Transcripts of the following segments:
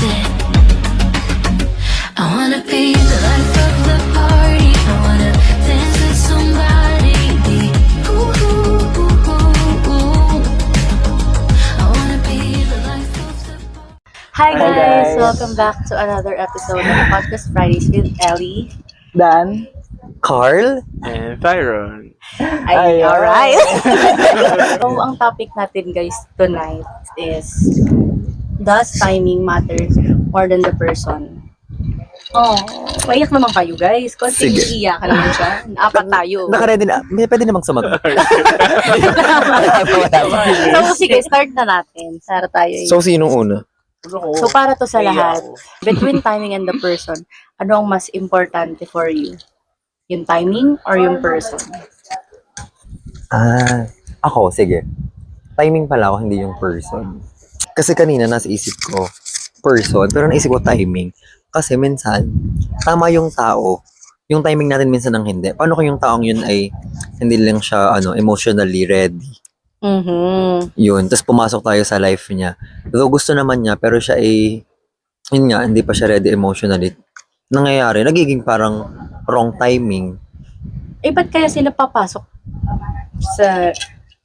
it. I wanna be the life of the party. I wanna dance with somebody. Ooh, ooh, ooh, ooh, ooh. I wanna be the life of the party. Hi guys! guys. Welcome back to another episode of Podcast Fridays with Ellie. Dan? Carl? And Tyron. Ay, Ayun. alright! So, ang topic natin guys tonight is, does timing matter more than the person? Oh, maiyak naman kayo guys. Konting Sige. iiyakan naman siya. Apat tayo. Naka-ready na. Pwede namang sumagot. So, sige, start na natin. Para tayo So, sinong una? So, para to sa lahat, between timing and the person, ano ang mas importante for you? Yung timing or yung person? Ako, sige. Timing pala ako, hindi yung person. Kasi kanina nasa isip ko, person, pero naisip ko timing. Kasi minsan, tama yung tao. Yung timing natin minsan ang hindi. Paano kung yung taong yun ay hindi lang siya emotionally ready? Yun. Tapos pumasok tayo sa life niya. Though gusto naman niya, pero siya ay, yun nga, hindi pa siya ready emotionally. Nangyayari, nagiging parang wrong timing. Eh, ba't kaya sila papasok sa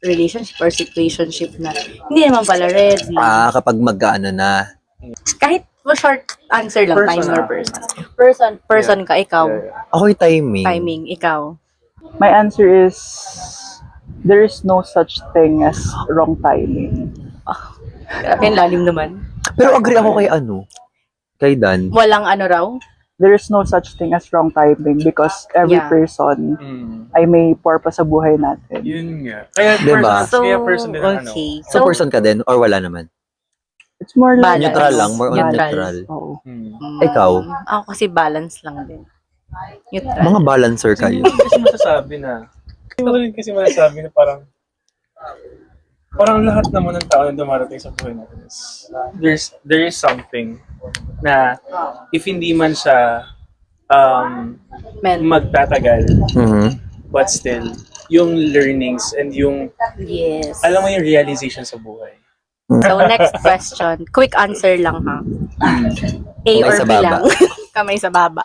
relationship or situationship na hindi naman pala ready? Kapag mag-ano na. Kahit short answer lang, Person timing or na. person. Person ka, ikaw. Ako'y timing. Timing, ikaw. My answer is, there is no such thing as wrong timing. Grabe, ang lalim naman. Pero agree ako kay Dan. Walang ano raw? There is no such thing as wrong timing because every Yeah. person ay may purpose sa buhay natin. Yun nga. Kaya Diba? person, kaya person din ang okay. So, person ka din or wala naman? It's more like Balance. Neutral lang, more on Neutral. neutral. Oo. Ikaw? Ako kasi balance lang din. Neutral. Mga balancer kayo. Kasi masasabi na. Hindi mo rin kasi masasabi na parang lahat naman ng tao na dumarating sa buhay natin is there is something na if hindi man siya Men. magtatagal, Mhm. but still yung learnings and yung Yes. alam mo yung realization sa buhay. So, next question. Quick answer lang ha. A Kamay or sa B baba. lang. Kamay sa baba.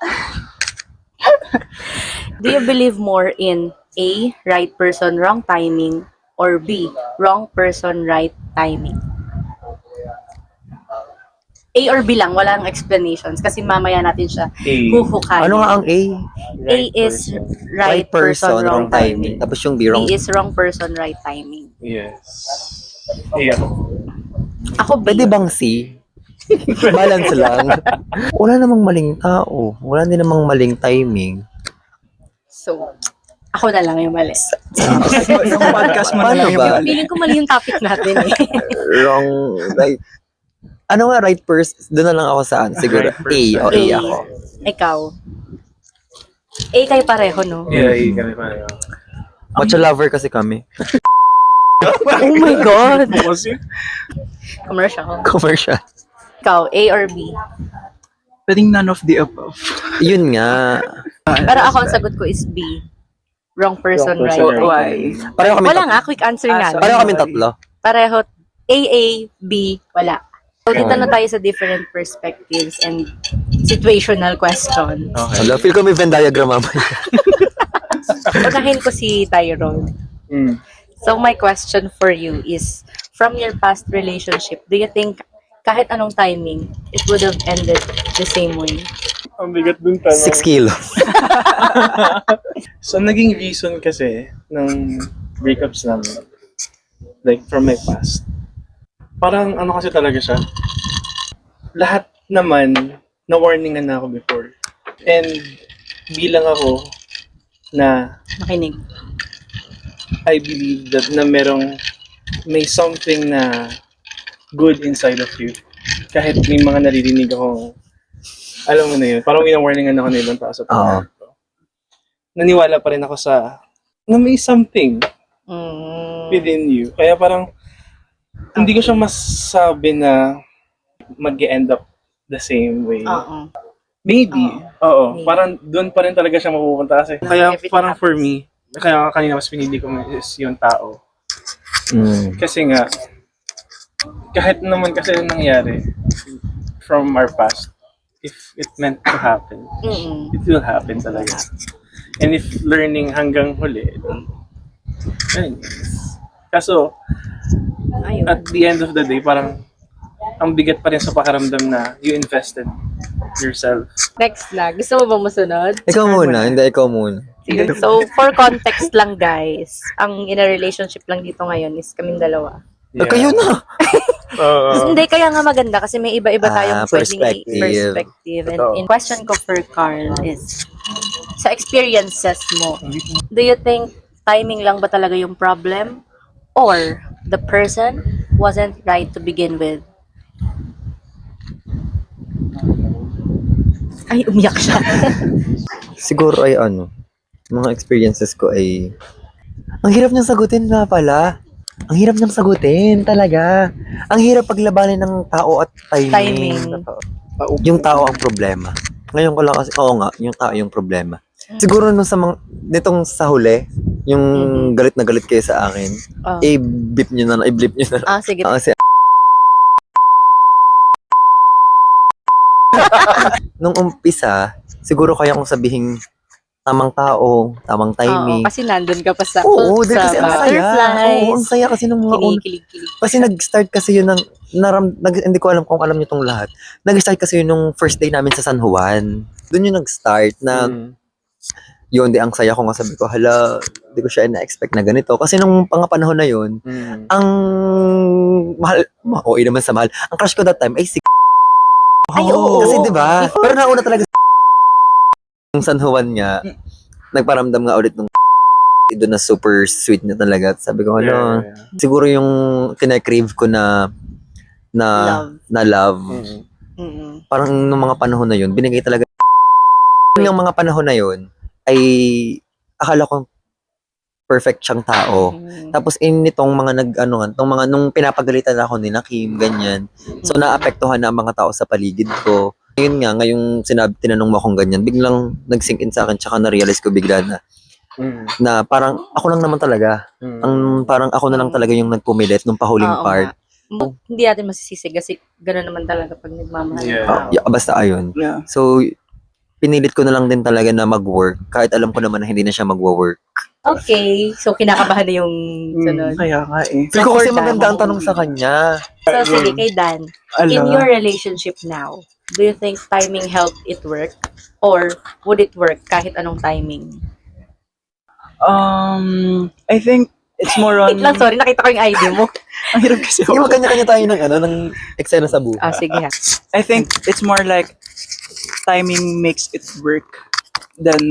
Do you believe more in A, right person, wrong timing, or B, wrong person, right timing? A or B lang, walang explanations kasi mamaya natin siya A, huhukayin. Ano nga ang A? A is person. right person, wrong timing. Tapos yung B, wrong. B is wrong person, right timing. Yes. Yeah. Ako B. Pwede bang C? Balance lang. Wala namang maling tao. Wala din namang maling timing. So, ako na lang yung mali. Yung podcast mo Paano ba? Feeling ko mali yung topic natin eh. Wrong, right. Ano nga right person? Doon na lang ako saan. Siguro Right A person. o A ako. Ikaw. A kayo pareho, no? Yeah, kami pareho. Matcha lover kasi kami. Oh my God! Kasi, Commercial. Commercial. Ikaw, A or B? Pwedeng none of the above. Yun nga. Pero ako, ang sagot ko is B. Wrong person, right? person, Why? Pareho kami Wala nga, quick answer nga. sorry. Pareho kami tatlo. Pareho, A, B, wala. So, dito na tayo sa different perspectives and situational question. okay. Hala, feel ko may Venn diagram mamaya. Unahin ko si Tyrone. So, my question for you is, from your past relationship, do you think kahit anong timing, it would have ended the same way? Ang bigat dun tanong. 6 kilos. So, naging reason kasi ng breakups namin, like from my past, parang ano kasi talaga siya, lahat naman, na-warningan na ako before. And bilang ako na Makinig. I believe that na may something na good inside of you. Kahit may mga naririnig ako, alam mo na yun, parang wina-warningan ako na ibang tao sa pangalan ko. Naniwala pa rin ako sa, na may something within you. Kaya parang, hindi ko siya masasabi na mag-end up the same way. Oo. Maybe. Oo. Maybe. Parang doon pa rin talaga siya mapupunta kasi. Kaya Everything parang for happens. me, kaya kanina mas pinili ko is yung tao. Kasi nga, kahit naman kasi yung nangyari, from our past, if it meant to happen, Mm-mm. it will happen talaga. And if learning hanggang huli, ayun. Kaso, Ayun. at the end of the day, parang ang bigat pa rin sa pakiramdam na you invested yourself. Next na. Gusto mo ba masunod? Ikaw muna, hindi ikaw muna. Sige. So, for context lang guys, ang in a relationship lang dito ngayon is kaming dalawa. Kayo na! Hindi, kaya nga maganda kasi may iba-iba tayong pwedeng perspective. perspective. And in question ko for Carl is, sa experiences mo, do you think timing lang ba talaga yung problem? Or the person wasn't right to begin with? Ay, umiyak siya. Siguro ay mga experiences ko ay, ang hirap niyang sagutin nga pala. Ang hirap niyang sagutin, talaga. Ang hirap paglabanin ng tao at timing. Yung tao ang problema. Ngayon ko lang kasi, oo nga, yung tao yung problema. Siguro nung nitong sa huli, yung galit na galit kayo sa akin, Oh. i-blip nyo na lang. Ah, sige. Kasi, nung umpisa, siguro kaya kong sabihin, tamang tao, tamang timing. Oo, kasi nandun ka pa sa, Oo, dahil kasi ang saya. butterflies. Oo, ang saya kasi nung mga Kinikilig-kilig. kasi nag-start kasi yun ng, hindi ko alam kung alam niyo tong lahat. Nag-start kasi yun nung first day namin sa San Juan. Doon yung nag-start na, yun, di ang saya ko nga, sabi ko, hala, di ko siya na-expect na ganito. Kasi nung panahon na yun, ang mahal, okay naman sa mahal, ang crush ko that time ay si Ay, oo. Kasi di ba? Pero nauna talaga yung San Juan nga, nagparamdam nga ulit nung doon na super sweet na talaga. Sabi ko, ano, siguro yung kine-crave ko na love. Mm-mm. Parang nung mga panahon na yun, binigay talaga. Yung mga panahon na yun, ay akala ko perfect siyang tao. Tapos nitong mga nung pinapagalitan ako ni Kim, ganyan. So naapektuhan na ang mga tao sa paligid ko. Ngayon nga, ngayong tinanong mo akong ganyan, biglang nag-sink in sa akin, tsaka na-realize ko bigla na parang ako lang naman talaga. Parang ako na lang talaga yung nagpumilit nung pahuling Oo part. nga. Hindi natin masisisi kasi gano'n naman talaga pag nagmamahal. Yeah. Basta ayun. Yeah. So, pinilit ko na lang din talaga na mag-work, kahit alam ko naman na hindi na siya mag-work. Okay. So, kinakabahan na yung sunod. Kaya nga eh. Feel ko kasi Dan. maganda ang tanong sa kanya. So, sige, kay Dan. In Ala. your relationship now, do you think timing helped it work? Or would it work kahit anong timing? I think it's more on... Wait lang, sorry. Nakita ko yung ID mo. Ang hirap kasi. Sige, magkanya-kanya tayo ng eksena sa buhay. Ah, sige ha. I think it's more like timing makes it work than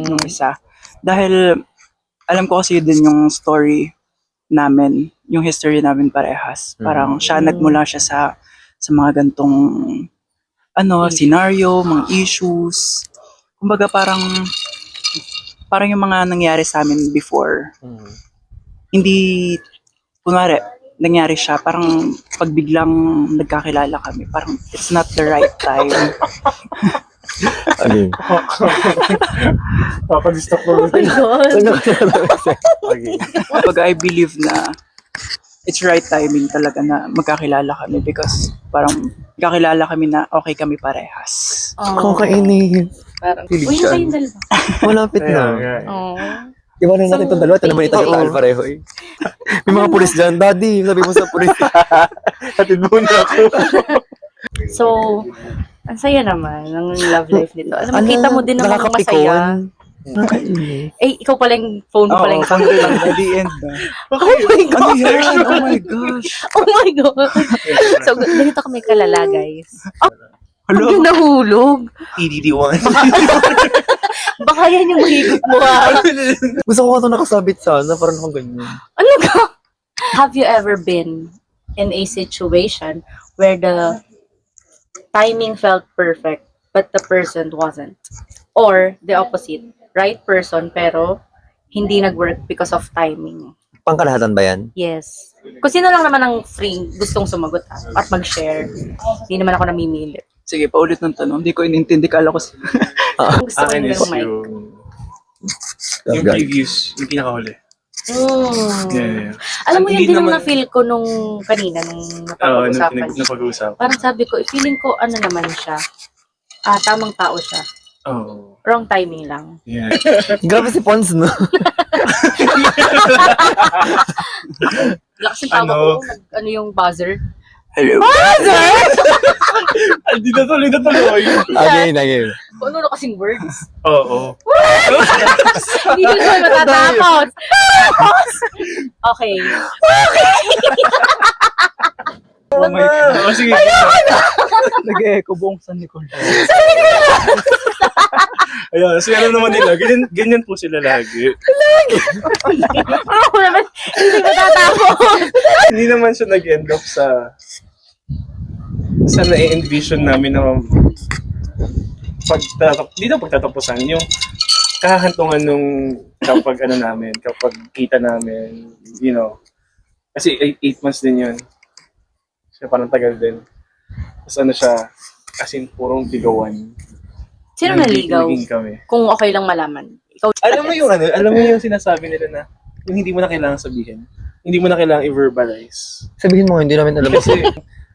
yung isa. Dahil alam ko kasi din yung story namin, yung history namin parehas. Parang siya nagmula siya sa mga gantong scenario, mga issues. Kumbaga parang yung mga nangyari sa amin before. Hindi, kunwari, nangyari siya, parang pag biglang nagkakilala kami, parang it's not the right time. Okay. Papag-stop mo. Oh my God. Pag I believe na it's right timing talaga na magkakilala kami because parang magkakilala kami na okay kami parehas. Oh, Kakainin. parang, Feeling uy, siya. na kayong dalawa. Malapit na. Oh. Iwanan natin itong dalawa. Ito naman itagitaal pareho eh. May mga pulis dyan. Daddy, sabi mo sa pulis. Hatid muna ako. So, ang saya naman ng love life nito. Ano, makita mo din naman masaya. Eh, ikaw pala yung phone mo pala yung phone ko lang. At the end na. Oh my God! Ano yan? Oh my gosh. Oh my God! So, ganito kami kalala, guys. Hello? Ang nahulog. EDD1. Baka yan yung mahigop mo, ha? Gusto ko ito nakasabit sana. Parang akong ganyan. Ano ka? Have you ever been in a situation where the timing felt perfect but the person wasn't? Or the opposite, right person pero hindi nag-work because of timing? Pangkalahatan ba yan? Yes. Kung sino lang naman ang free gustong sumagot at mag-share, hindi naman ako namimilit. Sige, paulit ng tanong. Hindi ko inintindi. Kala ko Kung gusto ko Akin yung is mic. yung previous, yung pinakahuli. Yeah. Alam mo yun Hindi din yung naman- na-feel ko nung kanina, nung Oo, napag-usapan. napag-usap. Parang sabi ko, feeling ko ano naman siya. Tamang tao siya. Oo. Wrong timing lang. Yeah. Grabe si Pons, no? Lakas yung tawa Ano? ko, ano yung buzzer. Hello. Hindi na tuloy. Again. Kung ano kasing words. Oo. Hindi ko siya matatapos. Okay. Oh my God. Oo, sige. Nag-echo buong San Nicolas. Ayan, kasi alam naman nila, ganyan po sila lagi. Ako naman, hindi matatapos. Hindi naman siya nag-end up sa na-envision namin na pagtatapusan, yung kahantungan nung kapag kita namin, you know, kasi 8 months din yun. Siya parang tagal din. Tapos ano siya, as in purong ligawan. Sino naligaw? Naging kami. Kung okay lang malaman. Ikaw, Alam mo yung sinasabi nila na yung hindi mo na kailangan sabihin. Hindi mo na kailangan i-verbalize. Sabihin mo, hindi namin alam. Kasi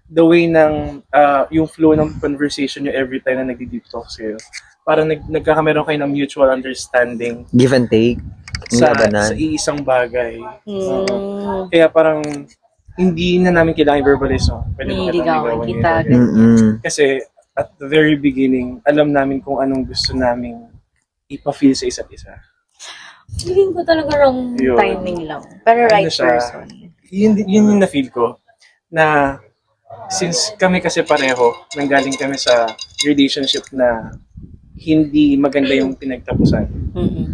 the way ng yung flow ng conversation nyo every time na nagdi-deep talk kayo, parang nagkakameron kayo ng mutual understanding Give and take. sa Labanan. iisang bagay. Hmm. Kaya parang hindi na namin kailangan i-verbalize. Pwede mo Nililigawan kita. Kasi at the very beginning, alam namin kung anong gusto namin ipa-feel sa isa't isa. Feeling ko talaga wrong Yun. timing lang. Pero Ano right siya? person. Yun yung na-feel ko. Na since kami kasi pareho, nanggaling kami sa relationship na hindi maganda yung pinagtapusan. Mm-mm.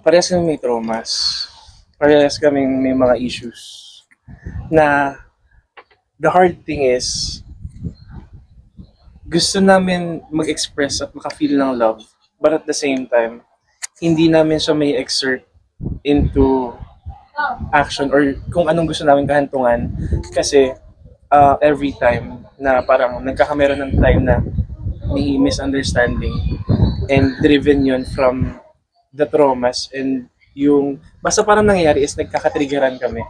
Parehas kami may traumas. Parehas kami may mga issues. Na the hard thing is, gusto namin mag-express at maka-feel ng love. But at the same time, hindi namin siya may exert into action or kung anong gusto namin kahantungan. Kasi every time na parang nagkakameron ng time na may misunderstanding and driven yun from the traumas and yung basta parang nangyayari is nagkakatriggeran kami.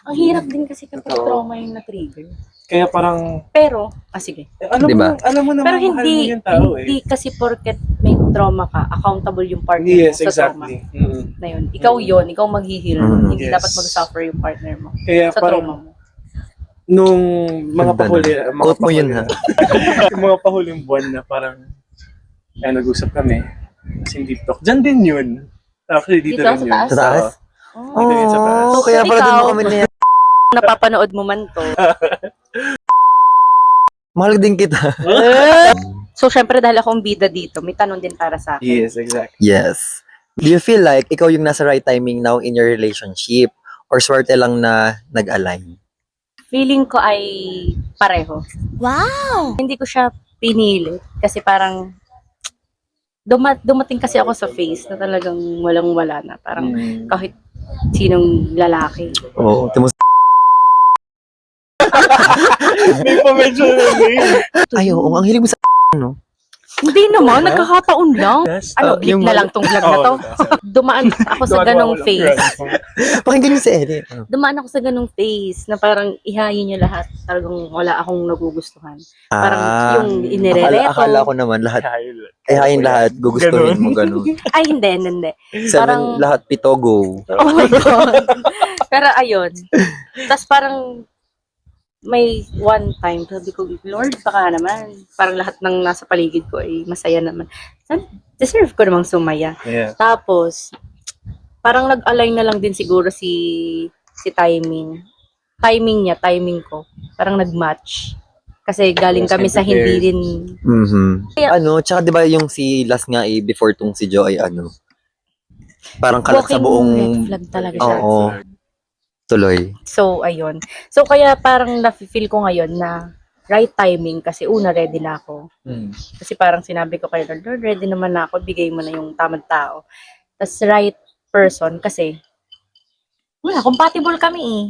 Ang hirap din kasi kapag Totoo. trauma yung na-trigger. Kaya parang Pero, sige. Diba? alam mo naman Pero mahal mo hindi, yung tao hindi kasi porket may trauma ka, accountable yung partner Yes, mo sa trauma exactly. na yun. Ikaw yun, ikaw maghihil. Hindi Yes. dapat mag-suffer yung partner mo Kaya sa parang trauma mo. nung mga Ganda pahuli, nun. Quote mo yun, ha? yung mga pahuling buwan na parang nag-usap kami. Kasi deep talk. Diyan din yun. Actually, dito Dito, rin sa yun. taas? Sa taas? Dito yun sa taas. Oh, kaya pala din Ikaw. mo kami na Napapanood mo man to. Mahal din kita. So, syempre, dahil akong bida dito, may tanong din para sa akin. Yes, exactly. Yes. Do you feel like ikaw yung nasa right timing now in your relationship? Or swerte lang na nag-align? Feeling ko ay pareho. Wow! Hindi ko siya pinili. Kasi parang, dumating kasi ako sa phase na talagang walang-wala na. Parang kahit sinong lalaki. Oo. May pa-mention na name. Ay, oo. Ang hilig mo sa no? Hindi naman, nagkakataon lang. Ano, yung bleep na lang tong vlog na to. Dumaan ako sa ganong phase. Pakinggan niyo si Eddie. Dumaan ako sa ganong phase na parang ihayin niyo lahat. Talagang wala akong nagugustuhan. Parang yung inirereto. Akala ko naman lahat. Hayin lahat. Gugustuhin mo ganun. Ay, hindi. 7, Parang- lahat pito, go. Oh my God. Pero ayun. Tapos parang may one time, sabi ko, Lord, baka naman. Parang lahat ng nasa paligid ko ay masaya naman. Deserve ko namang sumaya. Yeah. Tapos, parang nag-align na lang din siguro si timing. Timing niya, timing ko. Parang nag-match. Kasi galing Yes, kami sa hindi prepared. din. Ano, tsaka di ba yung si last nga before tong si Joe ay ano, parang kalat sa Walking buong, red flag talaga siya. oo, tuloy. So, ayun. So, kaya parang nafe-feel ko ngayon na right timing kasi una, ready na ako. Kasi parang sinabi ko kay Lord, ready naman na ako, bigay mo na yung tamang tao. Tapos right person kasi, wala, compatible kami eh.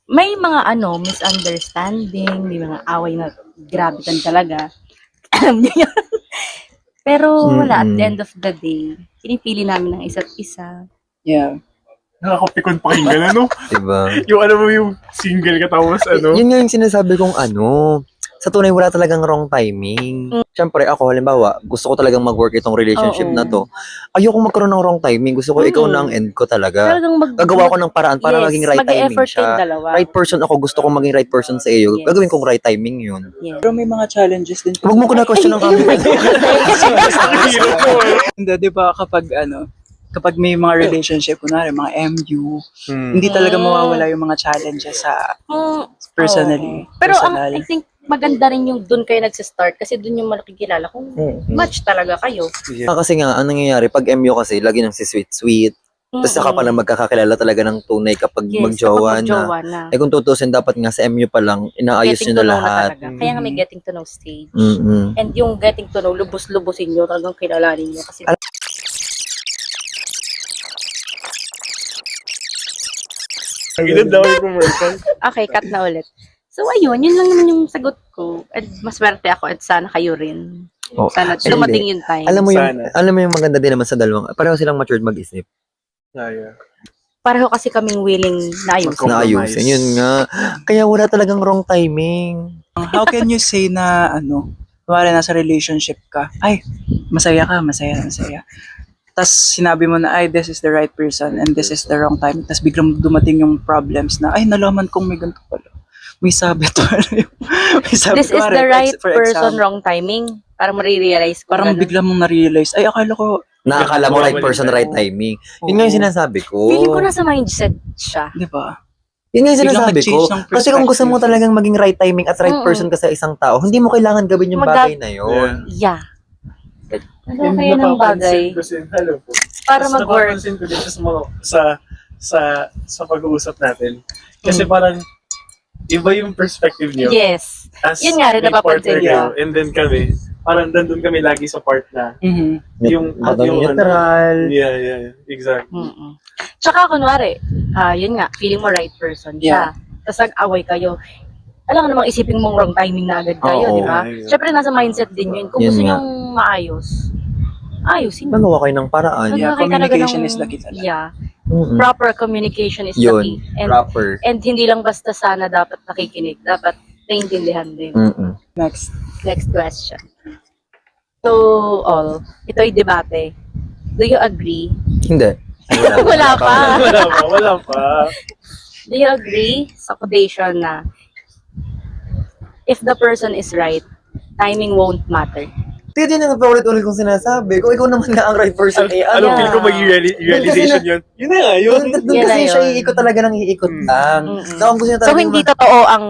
May mga misunderstanding, may mga away na grabe talaga. Alam niyo yun. Pero wala, at Mm-mm. the end of the day, pinipili namin ng isa't isa. Yeah. Nakakapikon pakinggan, ano? Diba? Yung ano mo yung single ka tapos ano? Yun nga yung sinasabi kong sa tunay wala talagang wrong timing. Siyempre ako, halimbawa, gusto ko talagang mag-work itong relationship Oo. na to. Ayoko magkaroon ng wrong timing. Gusto ko ikaw na ang end ko talaga. Talagang Gagawa ko ng paraan para maging right timing mag-e-effort kayong siya. dalawa. Right person ako, gusto ko maging right person sa iyo. Yes. Gagawin kong right timing yun. Yes. Pero may mga challenges din. Huwag mo ko na question ng kami. Hindi, di ba kapag may mga relationship, kunwari mga MU, hindi talaga mawawala yung mga challenges sa personally. Oo. Pero personal. I think maganda rin yung doon kayo nagsistart kasi doon yung makikilala kung match talaga kayo. Kasi nga, anong nangyayari? Pag MU kasi, lagi nang si sweet-sweet. Tapos saka pala magkakakilala talaga ng tunay kapag magjowa na. na. Eh kung tutusin, dapat nga sa MU pa lang, inaayos Getting nyo to na know lahat. talaga. Kaya nga may getting to know stage. Mm-mm. And yung getting to know, lubos-lubosin nyo, talagang kilalanin nyo. Kasi Ang daw yung commercial. okay, cut na ulit. So ayun, yun lang naman yung sagot ko. At maswerte ako at sana kayo rin. Oh, Sana actually, dumating yung time. Sana. Alam mo yung maganda din naman sa dalawang, pareho silang matured mag-isip. Yeah. Pareho kasi kaming willing na ayusin. Compromise. Na ayusin, yun nga. Kaya wala talagang wrong timing. How can you say na kunwari nasa relationship ka, ay, masaya ka, masaya. Tapos sinabi mo na, ay, this is the right person and this is the wrong time. Tapos biglang dumating yung problems na, ay, nalaman kong may ganito pala. May sabit pala yung, may sabit. This is Kunwari, the right for person, example, wrong timing. Para marirealize ko. Parang bigla mong na-realize, ay, akala ko, Nakakala mo right person, right timing. Yun nga yung sinasabi ko. Feeling ko nasa mindset siya. di ba? Yun nga yung Biglang sinasabi ko. nag-change ng Kasi kung gusto mo perspective. talagang maging right timing at right person ka sa isang tao, hindi mo kailangan gawin yung bagay na yun. Yeah. Ano kaya ng bagay? Hello po. Para Mas mag-work. napapansin ko din sa pag-uusap natin. Kasi parang iba yung perspective niyo. Yes. As Yun nga rin, may napapansin partner ko. kayo. And then kami, parang nandun kami lagi sa part na yung neutral. Yeah, exactly. Mm-mm. Tsaka kunwari, yun nga, feeling mo right person siya. Tapos nag-away kayo. Alam mo namang isipin mong wrong timing na agad kayo, Oo. di ba? Siyempre nasa mindset din yun. Kung Yun gusto nga. nyong maayos, ayusin mo. Magawa kayo ng paraan. Yeah, Magkakaroon talaga communication ng- is the key talaga. Yeah. Mm-mm. Proper communication is the Yun, key. And, proper. and hindi lang basta sana dapat nakikinig. Dapat naintindihan din. Mm-mm. Next. Next question. So, all. Ito ay debate. Do you agree? Hindi. Wala pa. Wala pa. Do you agree sa quotation na if the person is right, timing won't matter? Kaya din ang paulit-ulit kong sinasabi. Kung ikaw naman nga ang right person, Ano, feel ko realization yun? Yun na nga, yun. Doon Yan kasi na siya yun. iikot talaga ng iikot lang. Mm-mm. So, kung gusto niya So, talaga hindi totoo ang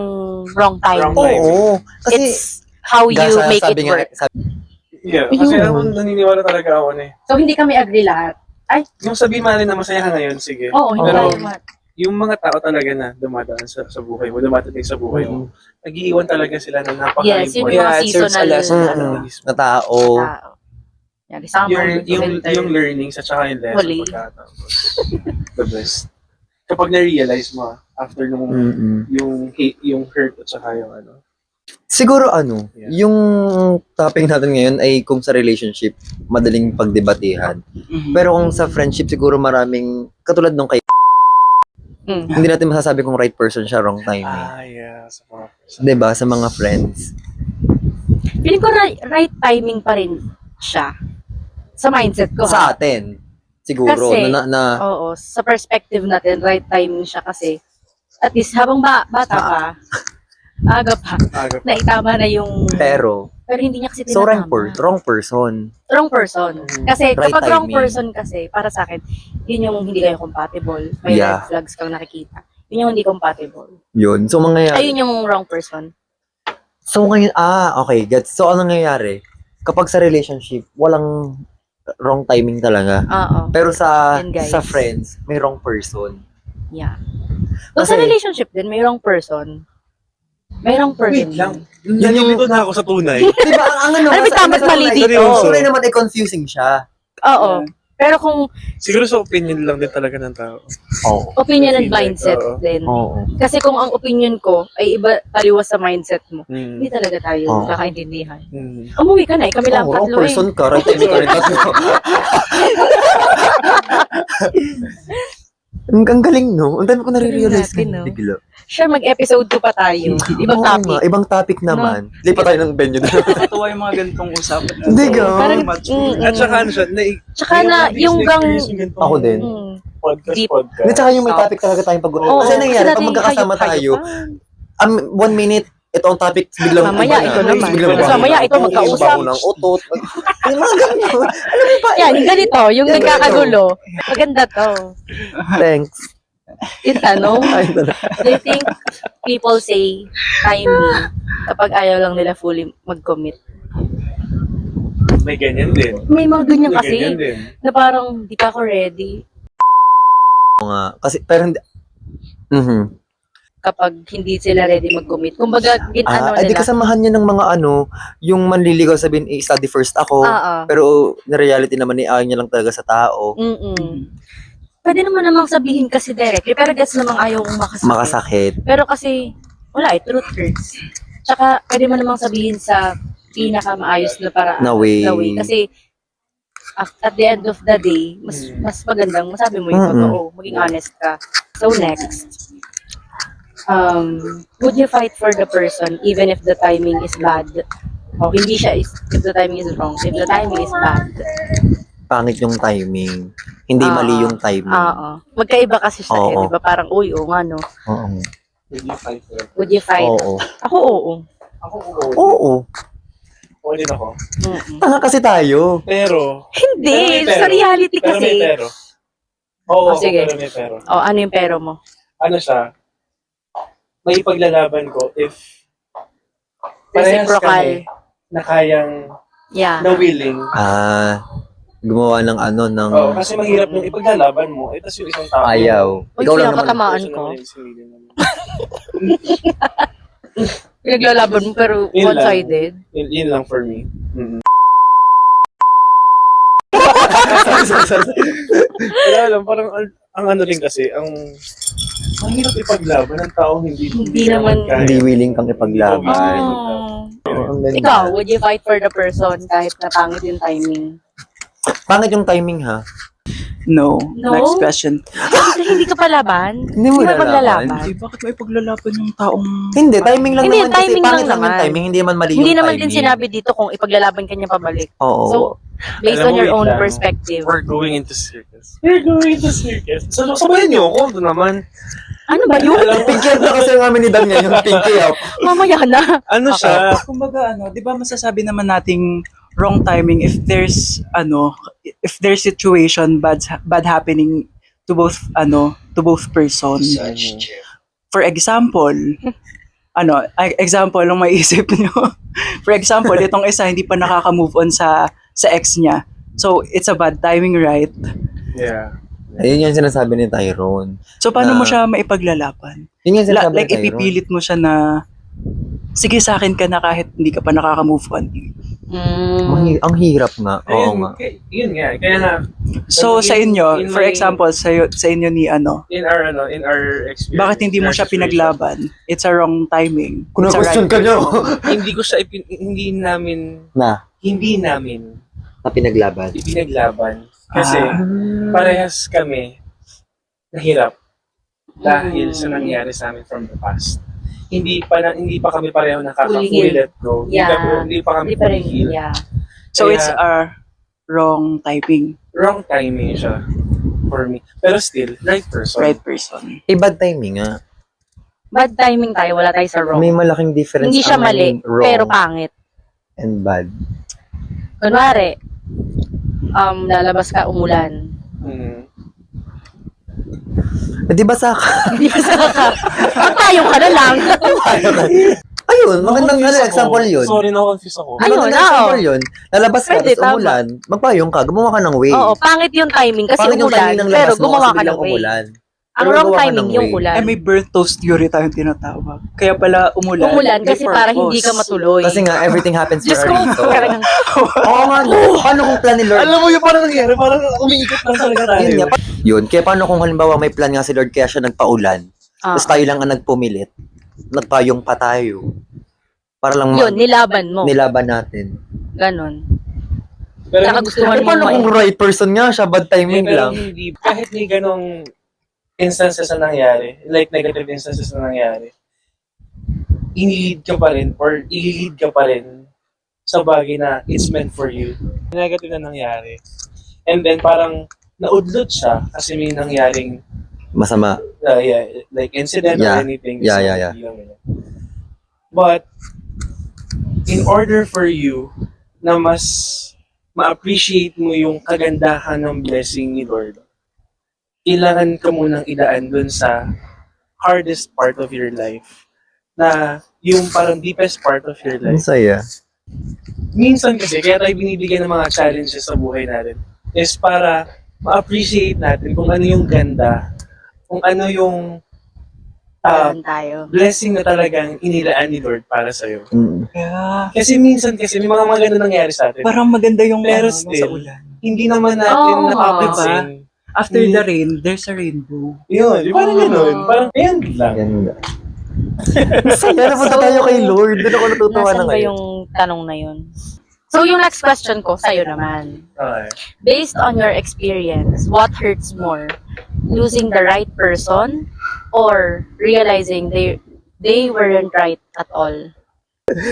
wrong timing. Wrong timing. Oo. Kasi, It's how you gasa- make sabi it nga- work. Yeah, kasi ako naniniwala talaga ako na So, hindi kami agree lahat. Ay, yung sabihin man na masaya ka ngayon, sige. oo, hindi Pero, tayo ma- yung mga tao talaga na dumadaan sa buhay mo, dumadating sa buhay mo, nag-iiwan talaga sila ng Yes, yun yung napaka-important. mga Yeah, it serves a seasonal lesson. na tao. tao. Yan, summer, winter. Yung learnings at saka yung lesson Huli. pagkatapos. The best. Kapag na-realize mo, after nung Mm-mm. yung hate, yung hurt at saka yung ano. Siguro Yeah. yung topic natin ngayon ay kung sa relationship, madaling pagdebatehan. Mhm. Pero kung sa friendship, siguro maraming, katulad nung kay Mm. hindi natin masasabi kung right person siya, wrong timing. Yeah, sa mga person. 'Di ba? Sa mga friends. Feeling ko right timing pa rin siya. Sa mindset ko. Sa ha? atin, siguro. Kasi, na Oo, sa perspective natin, right timing siya kasi at least habang bata pa, aga pa, Aga. naitama na yung... pero, hindi niya kasi so tinatama. wrong person. Wrong person. Kasi Right kapag wrong timing. person kasi, para sa akin, yun yung hindi kayo compatible. May Yeah. red flags kang nakikita. Yun yung hindi compatible. Yun. So, mangyayari. Ayun yung wrong person. So, ngayon, okay, gets. So, ano nangyayari? Kapag sa relationship, walang wrong timing talaga. Oo. Pero Yun, guys. sa friends, may wrong person. Yeah. Kung sa Kasi- relationship din, may wrong person. May wrong person. Wait lang. Nalilito na ako sa tunay. Diba, ang ano, Ano ba tama at mali dito? Tunay naman ay confusing siya. Oo. Pero kung Siguro sa opinion lang din talaga ng tao. Oo. opinion and Feel like, mindset oo. din. Oo. Kasi kung ang opinion ko ay iba taliwas sa mindset mo, Mm. hindi talaga tayo Oo. kakaintindihan. Mm. Umuwi ka na, kami lang Oo, tatlo person eh. ka, right time ka rin tatlo. Ang galing, no? Ang dami ko nare-realize Galing natin, na no? bigla. Sure, mag-episode 2 pa tayo. Ibang Oo topic. nga, ibang topic naman. Di pa tayo ng venue doon. Natuwa yung mga ganitong usapan. Hindi ka. Parang, Mature. At saka ano siya, Tsaka na, yung gang... Ako din. podcast. Deep. Hindi, tsaka yung may topic talaga tayong pag Oo, Kasi nangyari, kasi pag dati magkakasama tayo, hayop-hayop 1 minute, ito ang topic, biglang Mamaya, iba na. ito naman. Biglang Tapos mamaya, ito magkausap. Bago ng utot. Yung mga ganyan. pa. Yan, yung ganito, yung Yung nagkakagulo. Maganda to. Thanks. Yung tanong, Ay, talaga. do you think people say timing kapag ayaw lang nila fully mag-commit? May ganyan din. May mga ganyan May kasi ganyan din. na parang di pa ako ready Oo nga. Kasi, pero hindi. Mhm. kapag hindi sila ready mag-commit. Kumbaga, ano Di nila. kasamahan niya ng mga yung manliligaw sabihin, study first ako. Oo. Pero, na reality naman, ayaw niya lang talaga sa tao. Mm-mm. Pwede naman namang sabihin kasi directly, pero gets namang ayaw kong makasakit. Makasakit. Pero kasi, wala eh, truth hurts. Tsaka, pwede mo namang sabihin sa pinaka-maayos na paraan. Na way. Kasi, at the end of the day, mas magandang masabi mo yung Mm-mm. totoo, maging honest ka. So next, would you fight for the person even if the timing is bad? O hindi siya, if the timing is wrong, if the timing is bad. Pangit yung timing. Hindi Oo. mali yung timing. Oo. Magkaiba kasi siya eh, Oo. di ba? Parang, uy, oo nga no. Oo. Will you fight for it? Would you fight? Oo. Ako, oo. Ako, oo. Oo. Oo din ako. Mm-mm. Tanga kasi tayo. Pero, Hindi, Pero may sa pero. reality pero kasi. may pero. Oo, Oh, sige. pero may pero. Oh, ano yung pero mo? Ano siya, may paglalaban ko if parehas Reciprocal. kami na kayang, Yeah. na willing. Gumawa ng ng Oo, kasi mahirap yung ipaglalaban mo. Eh, tas yung isang tao. ayaw. Uy, Ikaw lang naman. pinapatamaan person ko. naman yung sinili naman. Pinaglalaban mo pero Yun lang. one-sided. Yun lang for me. Wala lang, parang ang ano rin kasi, ang mahirap ipaglaban ng taong Hindi naman- kaya. Hindi willing kang ipaglaban. Oh. Oo, ang ganda. Ikaw, would you fight for the person kahit na pangit yung timing? Pangit yung timing, ha? No. No? Next question. Kasi hindi ka palaban? Hindi mo Hindi lalaban. maglalaban? Ay, bakit may paglalaban yung taong... Hindi, timing lang Hindi, naman kasi timing pangit lang lang yung naman. timing, hindi naman mali yung Hindi timing. naman din sinabi dito kung ipaglalaban ka niya pabalik. Oo. So, based Alam on mo, your wait own lang. perspective. We're going into circus. We're going into circus. So, sabayan niyo ako, ito naman. Ano ba yun? Pinky up na kasi ang amin ni Dan ngayon, pinky up. Mamaya na. Ano siya? Kumbaga, di ba masasabi naman nating wrong timing if there's, situation bad happening to both persons. For example, example lang maiisip nyo. For example, itong isa hindi pa nakaka-move on sa ex niya. So, it's a bad timing, right? Yeah. Ayun yung sinasabi ni Tyrone. So, paano Na- mo siya maipaglalaban? Yun yung sinasabi Like, ni Tyrone. ipipilit mo siya na, sige sa akin ka na kahit hindi ka pa nakaka-move on. Ang hirap nga. Oo Ayun, nga. yun nga. Kaya nga, So, sa inyo, in for my- example, sa inyo ni in our experience. bakit hindi mo in our siya situation, pinaglaban? It's a wrong timing. Kung It's a na-question right ka niyo. Hindi ko siya, hindi namin Na pinaglaban. ipinaglaban. Kasi, Ah. parehas kami nahirap dahil sa nangyari sa amin from the past. Hindi pa kami pareho Fully fully let go. Yeah. Hindi pa kami Hindi pa fully rin. healed. Yeah. So, Kaya- it's a wrong timing. Wrong timing siya for me. Pero still, right person. Right person. Bad timing nga. Bad timing tayo, wala tayo sa wrong. May malaking difference. Hindi siya ang mali, wrong pero pangit. and bad. Kunwari, lalabas ka umulan. Di ba sa Hindi ba sa ka? Magpayong ka na lang. Ayun, magandang Na-confuse ako. example yun. Sorry, na-confuse ako. Ayun, Magandang example yun. Lalabas ka, Pwede, tapos umulan, magpayong ka, gumawa ka ng way. Oo, pangit yung timing kasi Pangit yung umulan, timing ng pero labas mo gumawa kasi ka biglang ng way. umulan. Ang Pero wrong gawa ka timing, ng yung way. ulan. Ay, may burnt toast theory tayong tinatawag. Kaya pala umulan. Umulan kasi May para purpose. hindi ka matuloy. Kasi nga, everything happens for Diyos a ko, reason. talagang, Oo nga, no. Paano kung plan ni Lord? Alam mo yung parang nangyari, parang umiikot lang talaga tayo. Yun nga. Yun, kaya paano kung halimbawa may plan nga si Lord kaya siya nagpaulan, tapos tayo lang ang nagpumilit, nagpayong pa tayo. Para lang yun, nilaban mo. nilaban natin. Ganon. Pero, Saka gustuhan Eh, mo paano kung right person nga siya, bad timing pero lang? hindi, kahit may ganong instances na nangyari, like negative instances na nangyari, inilid ka pa rin or ililid ka pa rin sa bagay na it's meant for you. Negative na nangyari. And then parang naudlot siya kasi may nangyaring Masama. like incident Yeah. or anything. Yeah, So, yeah, yeah. But in order for you na mas ma-appreciate mo yung kagandahan ng blessing ni Lord, kailangan ka munang idaan dun sa hardest part of your life, na yung parang deepest part of your Ang life. saya. Minsan kasi, kaya tayo binibigyan ng mga challenges sa buhay natin, is para ma-appreciate natin kung ano yung ganda, kung ano yung Ganon tayo. blessing na talagang inilaan ni Lord para sa'yo. Kaya, Kasi minsan kasi may mga maganda nangyari sa atin. parang maganda yung Pero ano, still, sa ulan. hindi naman natin Oo, napapansin. After the rain, there's a rainbow. Yun, di ba parang ganun? Parang, ayan lang. Ganda. Saya, napunta tayo kay Lord. Doon ako natutuwa na Nasaan ba ngayon. yung tanong na yun? So, yung next question ko sa'yo naman. Okay. Based on your experience, what hurts more? Losing the right person or realizing they weren't right at all?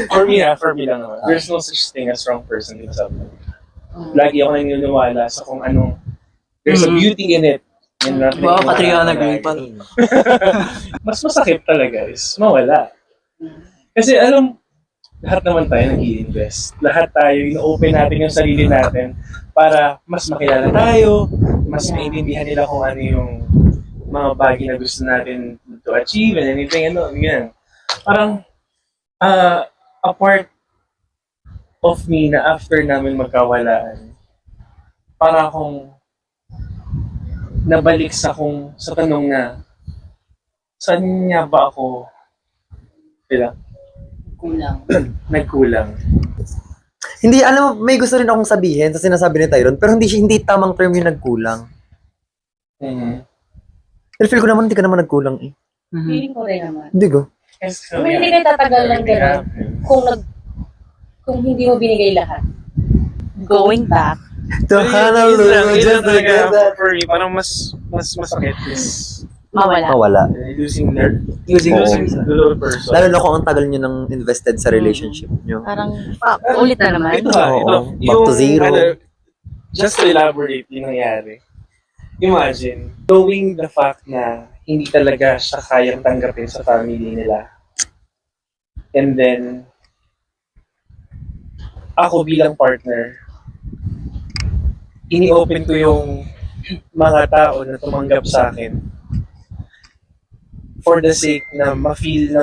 For me lang naman. There's no such thing as wrong person in something. Lagi ako naniniwala sa kung anong, there's a beauty in it. And nothing Wow, na- Catriona Gray pa. Mas masakit talaga is mawala. Kasi alam, lahat naman tayo nag-i-invest. Lahat tayo, ino-open natin yung sarili natin para mas makilala tayo, mas maintindihan nila kung ano yung mga bagay na gusto natin to achieve and anything, ano, yan. Parang, a part of me na after namin magkawalaan, para akong nabalik sa tanong na, saan nga ba ako nagkulang? Hindi, alam mo, may gusto rin akong sabihin sa sinasabi ni Tyron, pero hindi tamang term yung nagkulang. Pero feel ko naman, hindi ka naman nagkulang eh. Feeling ko rin naman. Hindi ko. Kung hindi kayo tatagal ng gano'n, kung hindi mo binigay lahat. Going back, To Honolulu, just to get that. For me, parang mas masakit is mawala. Mawala. losing Oo. the little person. Lalo na kung ang tagal nyo nang invested sa relationship nyo. Parang, ulit na naman. Ito ha, Oo, ito. back to zero. Just to elaborate yung nangyari. Imagine, knowing the fact na hindi talaga siya kayang tanggapin sa family nila. And then, ako bilang partner, ini-open ko yung mga tao na tumanggap sa akin for the sake na ma-feel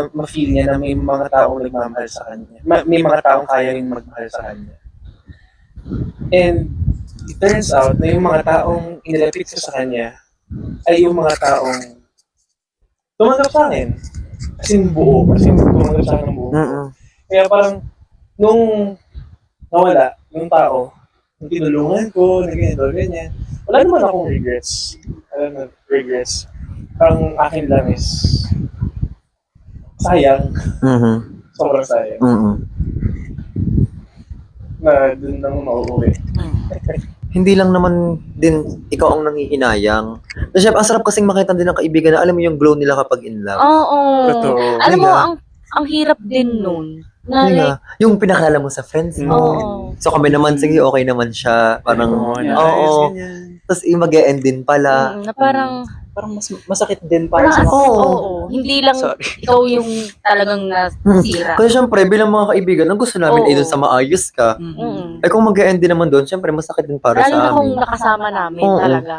niya na may mga taong nagmamahal sa kanya. May mga taong kaya rin magmahal sa kanya. And it turns out na yung mga taong inilapit ko sa kanya ay yung mga taong tumanggap sa akin. As in buo. As in tumanggap sa akin ng buo. Kaya parang nung nawala yung tao, nung tinulungan ko, ganyan. Wala naman akong regrets. Regrets. Ang akin lang is sayang. Sobrang sayang. Na dun lang mauuwi. Hindi lang naman din ikaw ang nangihinayang. So, syempre, ang sarap kasing makita din ng kaibigan na alam mo yung glow nila kapag in love. Oo. Totoo. Alam mo, Hindi ang hirap din nun. Na Hindi like, nga. Yung pinakala mo sa friends mo. Oo. So kami naman, sige, okay naman siya. Parang, oo. Tapos mag-e-end din pala. na parang, Parang masakit din para sa parang, mga... oo. Hindi lang Sorry. ikaw yung talagang nasira. Kasi syempre, bilang mga kaibigan, ang gusto namin Oo. ay doon sa maayos ka. Eh kung mag-e-end din naman doon, syempre masakit din para Lalo na sa kung amin. nakasama namin Oo. talaga.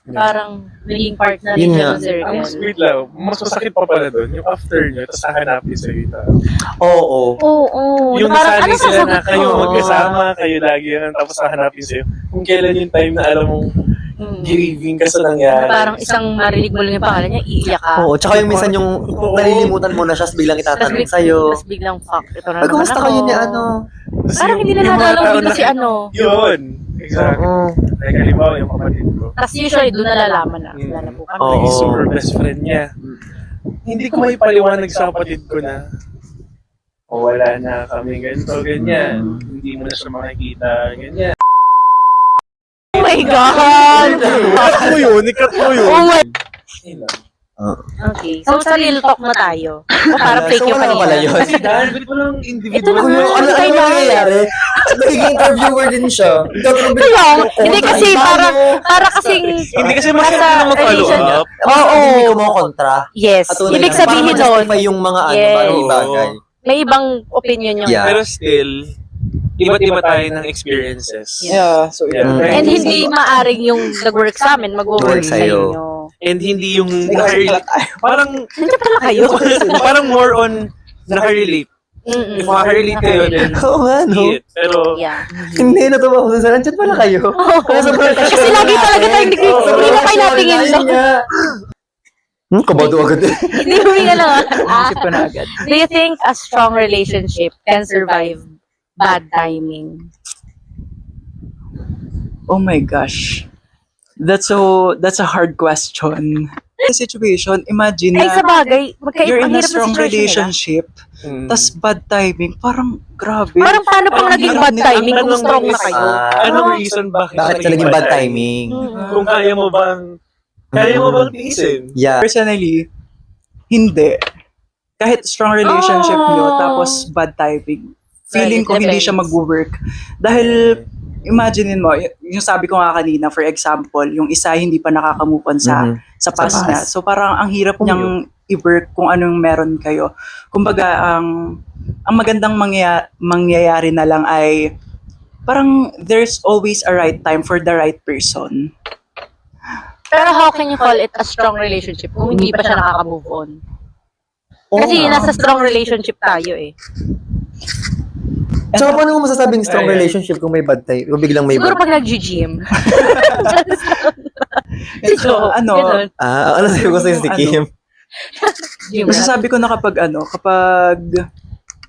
Parang naging partner Yun rin nga. siya ng Ang circle. sweet lang, mas masakit pa pala doon, yung after nyo, tapos hahanapin sa ito. Oo. Oo. Yung Parang, nasanay ano sila na sasagot kayo ko? magkasama, kayo lagi yan, tapos hahanapin sa'yo. Kung kailan yung time na alam mong grieving ka sa nangyari. Parang isang marinig mo lang yung pangalan niya, iiyak ka. Oo, tsaka yung minsan yung nalilimutan mo na siya, tapos biglang itatanong sa'yo. Tapos biglang, fuck, ito na Ay, naman kumusta ako. kayo ni ano? Parang hindi na Yung mga nadalaw tao dito na- si ano. Yun. Exactly. Oo. Like, halimbawa, yung kapatid ko. Tapos usually, doon nalalaman na. Wala na po kami. Oo. Naging super best friend niya. Hindi ko may paliwanag sa kapatid ko na wala na kami ganito, ganyan. Hindi mo na siya makikita, ganyan. Oh my God! Ikat mo yun, ikat mo yun. Oh my... Yun lang. Okay. So, sa real talk na tayo. O parang fake yung wala kanina. pala yun. Dahil ba't mo lang Ito na individual? nga. Ano Tayo ba na. nangyayari? Nagiging interviewer din siya. Kaya, hindi kasi para kasing... Hindi kasi masyado nasa na mag-follow relation- up. Oo. Hindi ko mo kontra. Yes. Patunay Ibig lang. sabihin Para nun, ma-justify yung mga ano, Yes. bagay. may ibang opinion yung... Yeah. Pero still, iba't iba tayo ng experiences. Yeah, so Yeah. And hindi maaring yung nag-work sa amin, mag-work Work sa sa'yo. inyo. And hindi yung nakarelate. Parang, Nandiyan pala kayo. parang more on nakarelate. Mm-mm. If makarelate kayo, then Oo nga, no? see it. Pero, Yeah. Hindi, natuwa ko sa nandiyan pala kayo. Kasi lagi talaga tayo hindi na kayo natingin doon. Kabado agad eh. Hindi huminga nga lang. Isip ko na agad. Do you think a strong relationship can survive bad timing? Oh my gosh. That's a hard question. The situation, imagine Ay, sa na bagay, you're ang in a hirap na strong situation nila. relationship, tas bad timing, parang grabe. Parang paano pang naging bad timing kung anong strong na reason- kayo? Anong reason bakit Bakit sa naging bad timing? Kung kaya mo bang tiisin? Yeah. Personally, hindi. Kahit strong relationship nyo, Oh. tapos bad timing, feeling ko hindi siya Depends. mag-work. Dahil, imaginein mo, yung sabi ko nga kanina, for example, yung isa hindi pa nakaka-move on Mhm. sa past past. na. So parang ang hirap niyang i-work kung anong meron kayo. Kumbaga, ang magandang mangyayari na lang ay parang there's always a right time for the right person. Pero how can you call it a strong relationship kung hindi pa siya nakaka-move on? Kasi nasa strong relationship tayo eh. So, paano mo masasabing strong relationship kung may bad time? Kung biglang may Siguro bad pag nag-gym. So, ano, ano sabi ko sa'yo si Kim? masasabi ko na kapag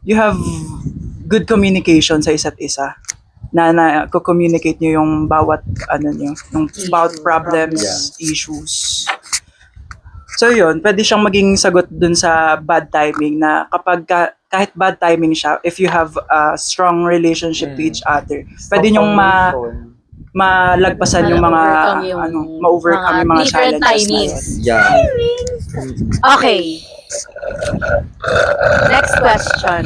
you have good communication sa isa't isa, na ko-communicate nyo yung bawat, yung bawat problems, issues. So yun, pwede siyang maging sagot dun sa bad timing na kahit bad timing siya, if you have a strong relationship to each other, pwede nyong malagpasan yung mga, ma-overcome yung mga different challenges na timings. yun. Yeah. Okay. Next question.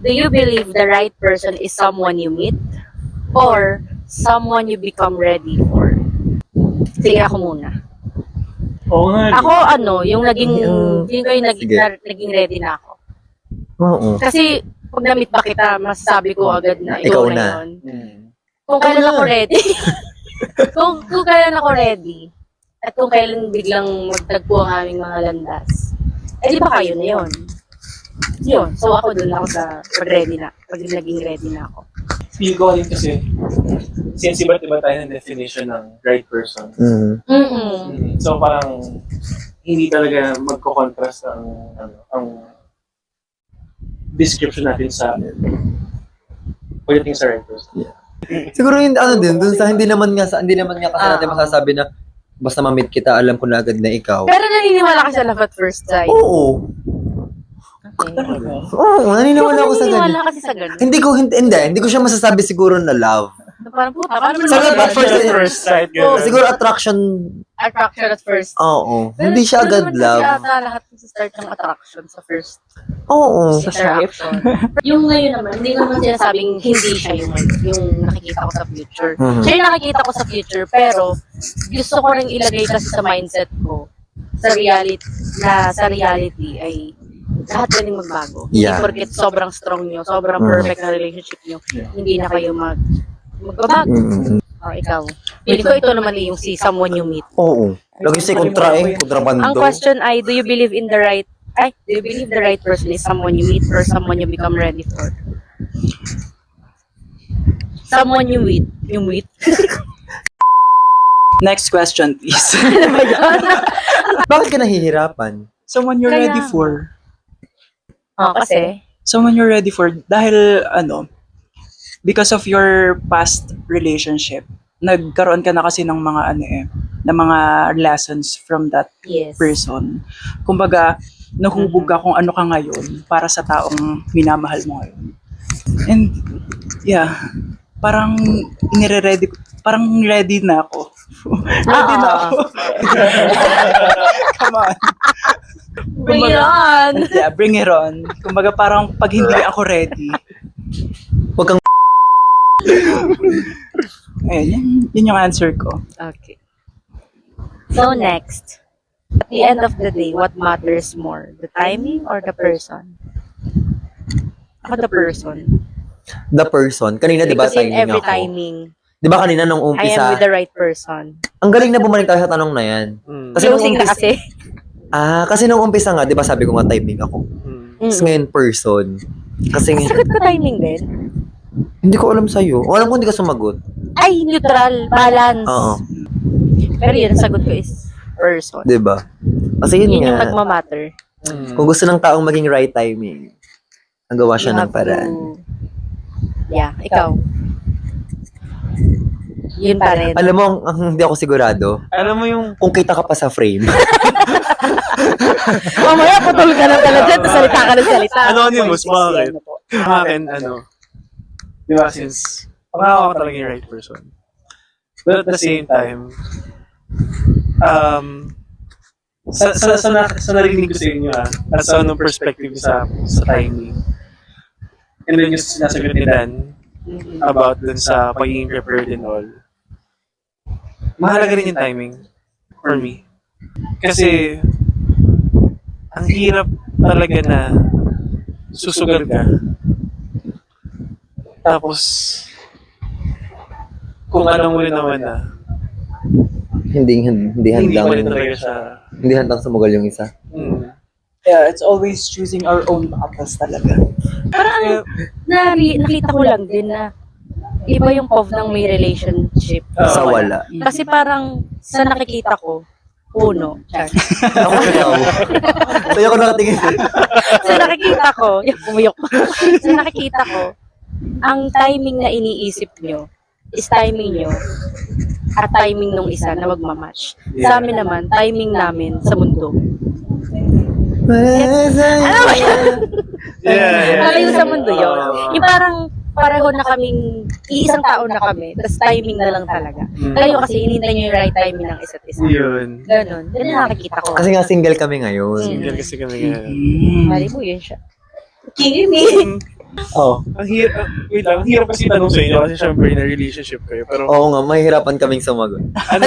Do you believe the right person is someone you meet or someone you become ready for? Sige, ako muna. Oo nga. Ako, yung naging, feeling ko yung Sige. naging ready na ako. Oo. Kasi, pag na-meet ba kita, masasabi ko agad na ikaw Ikaw na na. yun. Kung kailan ako ready. kung kailan ako ready. At kung kailan biglang magtagpo ang aming mga landas. Eh, di ba kayo na yun? Yun. So, ako dun ako sa pag-ready na. Pag naging ready na ako. Feel ko rin kasi, since iba't iba tayo ng definition ng right person. Mm-mm. So parang, hindi talaga magko-contrast ang description natin sa pagdating sa right person. Siguro yung din, dun sa hindi naman nga kasi natin masasabi na basta ma-meet kita, alam ko na agad na ikaw. Pero naniniwala ka sa love at first sight. Oo. Okay. Oo, naniniwala ako sa Naniniwala ganun. kasi sa ganun. Hindi ko siya masasabi siguro na love. Parang puta, paano Sa naman love at first sight, Oo, ganun. Siguro attraction, attraction at first. oo. Pero Hindi siya pero agad naman love. Kasi ata lahat sa start ng attraction sa first Oo. interaction. Yung ngayon naman, hindi naman sinasabing hindi siya yung nakikita ko sa future. Mhm. Siya yung nakikita ko sa future, pero gusto ko rin ilagay kasi sa mindset ko sa reality ay lahat pwedeng magbago. Yeah. Hindi porket sobrang strong nyo, sobrang perfect na relationship nyo, hindi na kayo magbabago. Mm-mm. Ikaw. Feeling ko ito naman yung si someone you meet. Oo. Lagi siya kontrabando. Ang question ay, do you believe the right person is someone you meet or someone you become ready for? Someone you meet. Next question, please. Bakit ka nahihirapan? Someone you're Kaya ready nga. for. Kasi, Someone you're ready for. Dahil, because of your past relationship, nagkaroon ka na kasi ng mga, ng mga lessons from that yes. person. Kumbaga, nahubog ka kung ano ka ngayon para sa taong minamahal mo ngayon. And, yeah, parang ready na ako. Ready na ako. Come on. Bring it on! Yeah, bring it on. Kumbaga parang pag hindi ako ready. Huwag kang Ayun, yun yung answer ko. Okay. So next, at the end of the day, what matters more? The timing or the person? Ako the person. the person. Kanina, di ba, Because in timing every ako. timing, Di ba kanina nung I am umpisa, with the right person. ang galing na bumalik tayo sa tanong na yan. Kasi nung Closing na umpisa, kasi. kasi nung umpisa nga, di ba sabi ko nga timing ako. Tapos ngayon, person. Kasi Sagot ko timing din. hindi ko alam sa'yo. O alam ko hindi ka sumagot. Ay, neutral, balance. Oo. Pero yun, sagot ko is person. Di ba? Kasi yun Yun yung nga, nagmamatter. kung gusto ng taong maging right timing, ang gawa siya You ng have paraan. to- Yeah, ikaw. Yun pa rin. Alam mo, ang hindi ako sigurado, Alam mo yung kung kita ka pa sa frame. Mamaya, putol ka na pala dyan. Salita ka ng salita. anonymous, bakit? Sa akin, di ba, since pangako ko talaga yung right person. But at the same time, sa narinig ko sa inyo, at sa anong perspective sa timing. And then yung sinasagot ni Dan about dun sa pagiging prepared and all. Mahalaga rin yung timing for me. Kasi ang hirap talaga na susugal ka. Tapos, kung alam mo rin naman na, hindi hindi handang, pa rin talaga siya. hindi handang sumugal yung isa. Yeah, it's always choosing our own battles talaga. Parang nakita ko lang din na iba yung POV ng may relationship. Sa wala. Kasi parang sa nakikita ko, puno. Char. Ako daw. Kaya ako nakatingin. Sa nakikita ko, umuyok pa. Sa nakikita ko, ang timing na iniisip nyo is timing nyo at timing nung isa na magmamatch. Sa amin naman, timing namin sa mundo. Ano ba yan? Malayo sa mundo yun. Yung parang pareho na kaming, iisang tao na kami, tapos timing na lang talaga. Kayo kasi inintay nyo yung right timing ng isa't isa. Yun. Ganon. Yun yung nakikita ko. Kasi nga single kami ngayon. Single kasi kami ngayon. Mali mo yun siya. Kimi! Oh. Wait lang, ang hirap kasi tanong sa inyo kasi syempre na relationship kayo. Pero Oo nga, mahihirapan kaming sumagot. ano?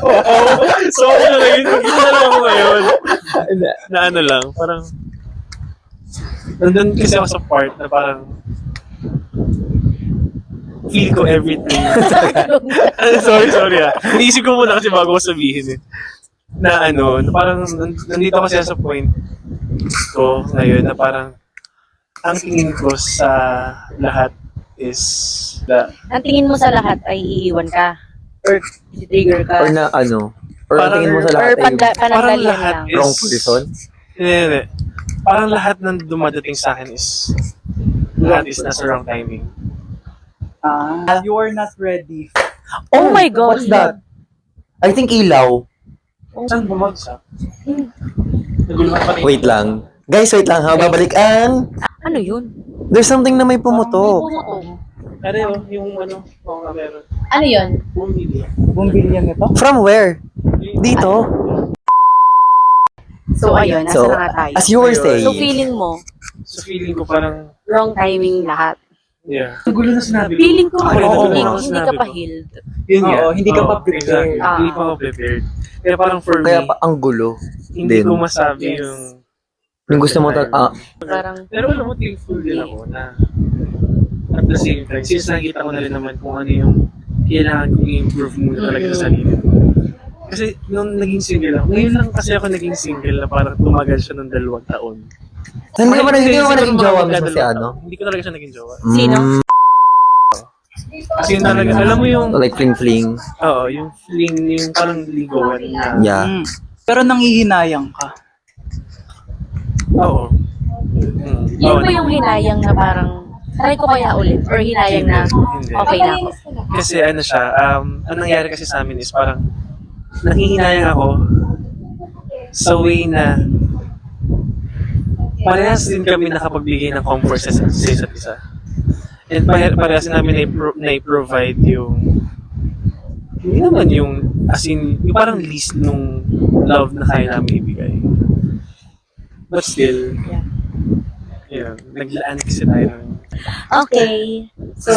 Wow. So ako na lang yun. Ito na lang ako ngayon. Na ano lang, parang nandun kasi ako sa part na parang feel ko everything. sorry Iniisip ko muna kasi bago ko sabihin na na parang nandito kasi sa point ko ngayon na parang ang tingin ko sa lahat is Ang tingin mo sa lahat ay iiwan ka? Or trigger ka? Or na or Parang- tingin mo sa Or lahat ay parang panandalian lahat lang? is wrong person? Hindi. Parang lahat ng dumadating sa akin is lahat is nasa wrong timing. You are not ready. Oh my God! What's that? I think ilaw. Saan bumagsak? Naguluhan pa rin. Wait lang. Guys, wait lang ha. Babalik ang... Ano yun? There's something na may pumutok. Pero yung meron. Ano yun? Bumili. Bumbilya nito? From where? Dito. So ayun, nasa So, na nga tayo. as you were Ayun. saying, So feeling mo, So feeling ko parang, wrong timing lahat. yeah. Nagulo na sinabi ko. Feeling ko, Ako rin, oo, hindi, nagulo na hindi ka sinabi pa ko. healed. Yun nga. Oo, hindi ka pa Oo, prepared. Exactly. Ah. Hindi pa ako prepared. Kaya parang for kaya me, pa ang gulo. hindi din. ko masabi Yes. Yung gusto mo Parang, Pero alam mo, thankful din ako na at the same time, since nakita ko na rin naman kung ano yung kailangan kong i-improve muna talaga sa sarili ko. Kasi nung naging single ako, ngayon lang kasi ako naging single na parang tumagal siya ng 2 taon. Hindi ka ba naging siguro jowa mga mismo si magdadalawang ano? taon. Hindi ko talaga siya naging jowa. Sino? As in talaga, alam mo yung, Like fling-fling. oo, yung fling, yung parang ligawan na, Yeah. Pero nanghihinayang ka. oo. Yun ba yung hinayang na parang, try ko kaya ulit? Or hinayang na, Hindi. okay na ako? Kasi ano siya, ang nangyari kasi sa amin is parang nanghihinayang ako sa way na parehas din kami nakapagbigay ng comfort sa isa't isa. And parehas namin na-provide yun naman yung, as in, yung parang least nung love na kaya namin ibigay. But still, yeah, naglaan kasi tayo ng Okay. So,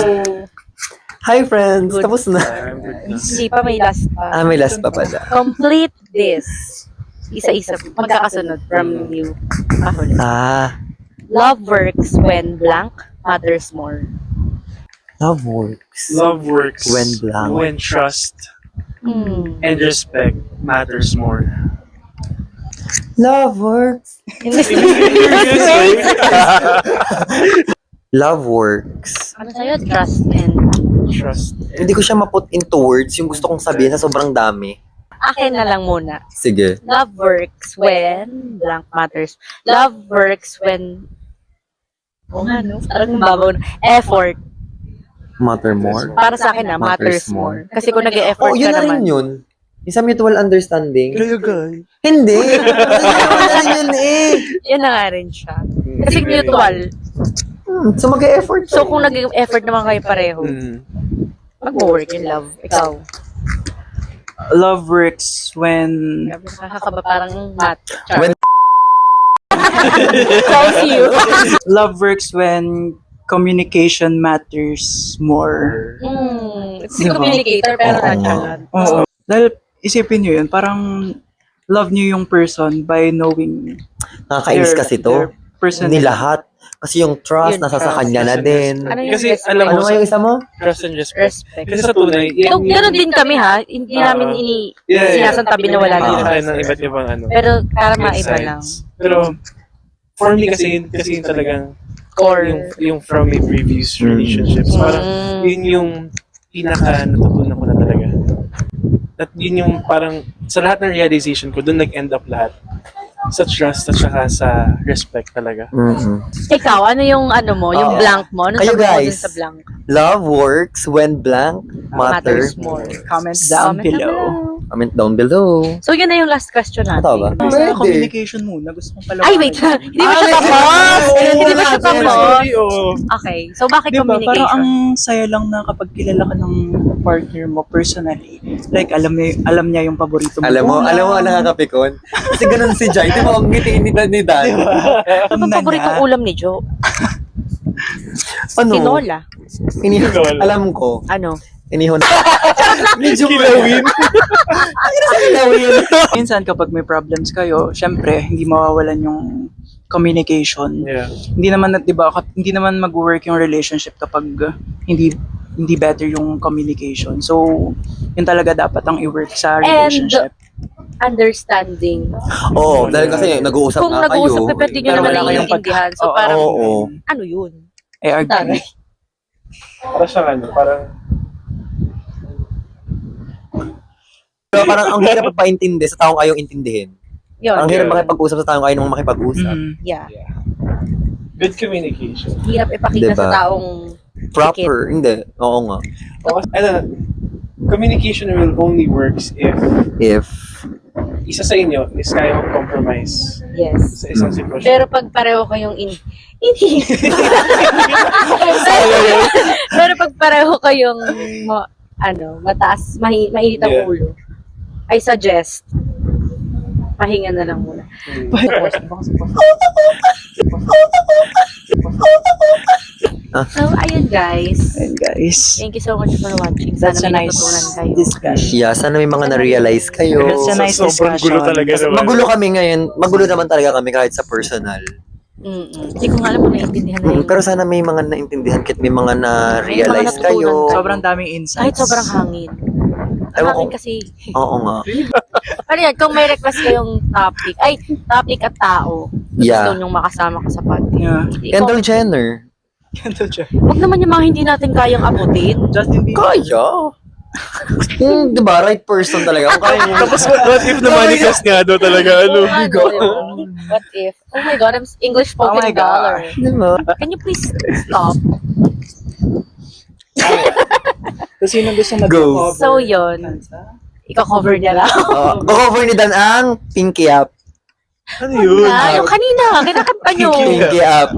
Hi friends! Good. Tapos na. I'm good na. hindi pa may last pa. May last pa pala. Complete this. Isa-isa. Magkakasunod from you. Kahuli. Love works when blank matters more. Love works. Love works When blank. when trust Hmm. and respect matters more. Love works. Love works. Ano sa'yo? Trust and... Trust. Hindi ko siya ma-put into words yung gusto kong sabihin sa sobrang dami. Akin na lang muna. Sige. Love works when blank matters. Love works when... O nga, no? Parang babaw na. Effort. Matter more. Para sa akin na, matters more. Kasi kung nag-e-effort Oh, yun ka na rin naman. yun. Yung sa mutual understanding. Kayo guys. Hindi. Kasi yun eh. Yun na nga rin siya. Kasi mutual. So mag-e-effort. So kung nag-effort naman kayo pareho, Mm. mag-work in love. Ikaw. Love works when Grabe, nakakaba parang mat. When- Calls you. love works when communication matters more. Si communicator pero Oo. nonchalant. Oo. Dahil isipin nyo yun, parang love nyo yung person by knowing Nakakainis kasi to. person. Hindi lahat. Kasi yung trust, Yun, nasa sa trust. kanya na din. Ano yung Kasi respect? alam Ano nga yung isa mo? Trust and respect. Respect. Kasi sa tunay, So, ganun din kami ha. Hindi namin sinasantabi na wala Hindi nang tayo ng respect. iba't ibang ano. Pero para maiba lang. insights. Pero, for me kasi yung talagang Core. yung from my previous relationships. Parang yun yung pinaka natutunan ko na talaga. At yun yung parang sa lahat ng realization ko, doon nag-end up lahat. Sa trust at saka sa respect talaga. Ikaw, ano yung ano mo? Yung Oo. blank mo? Ano Kayo, sabi mo guys. dun sa blank? Love works when blank Matters matters. more. Comment down Comment below. Comment down below. So, yun na yung last question natin. Ito ba? Sa communication muna, gusto kong pala. Ay, wait. Hindi ba siya wait. tapos? Oo, Hindi ba siya natin. tapos? Oo. Okay. So, bakit Di ba, parang communication? ang saya lang na kapag kilala ka ng partner mo personally. Like, alam niya yung paborito mo. Alam mo, nakakapikon. Kasi ganun si Jai. Di ba, ang ngiti ni Dan. Ano bang paboritong ulam ni Joe? Ano? Tinola. Tinola. Alam ko. Ano? Inihon. Medyo Kilawin. Minsan kapag may problems kayo, syempre, hindi mawawalan yung communication. Yeah. Hindi naman, di ba, hindi naman mag-work yung relationship kapag hindi better yung communication. So, yun talaga dapat ang i-work sa relationship. Understanding. Oo, dahil kasi nag-uusap Kung na kayo. nag-uusap ka, pwede nyo Pero naman wala kayong naiintindihan. So, Oo, parang, oo. ano yun? I agree. Para siyang ano, parang Pero parang ang hirap magpaintindi sa taong ayaw intindihin. Yun. Ang hirap makipag-usap sa taong ayaw nang makipag-usap. Yeah. good communication. Hirap ipakita Diba? sa taong Proper. Hindi. Oo nga. Ano, communication will only works if If isa sa inyo is kaya mag-compromise yes. sa isang sitwasyon. Pero pag pareho kayong Pero pag pareho kayong mataas, mainit ang Yeah. ulo, I suggest pahinga na lang muna. So, ayun guys. And guys, Thank you so much for watching. Sana that's a may nice natutunan kayo. discussion. yeah, sana may mga na-realize kayo. That's a nice Sobrang discussion. gulo talaga naman. Magulo kami ngayon. Magulo naman talaga kami kahit sa personal. Hindi ko nga alam kung naiintindihan na yun. Pero sana may mga naintindihan kahit may mga na-realize natutunan kayo. kayo. Sobrang daming insights. Kahit sobrang hangin. Ang Ewan ko. hangin kasi. Oo nga. Ano yan, kung may request kayong topic at tao, Yeah. gusto nyong makasama ka sa podcast. Yeah. Kendall Jenner. Kendall Jenner. Huwag naman yung mga hindi natin kayang abutin. Justin Bieber. Kaya. Di ba? Right person talaga. Kung kaya niya. Tapos what if na manifest nga daw talaga, ano? Ano, diba? What if? Oh my God, I'm English Oh my spoken God. dollar. Di ba? Can you please stop? Tapos sino gusto Go. mag-cover? So, yun. Ika-cover niya lang. Cover ni Dan ang Pinky Up. Ano yun? Yung kanina, kinakanta nyo. Pinky Up.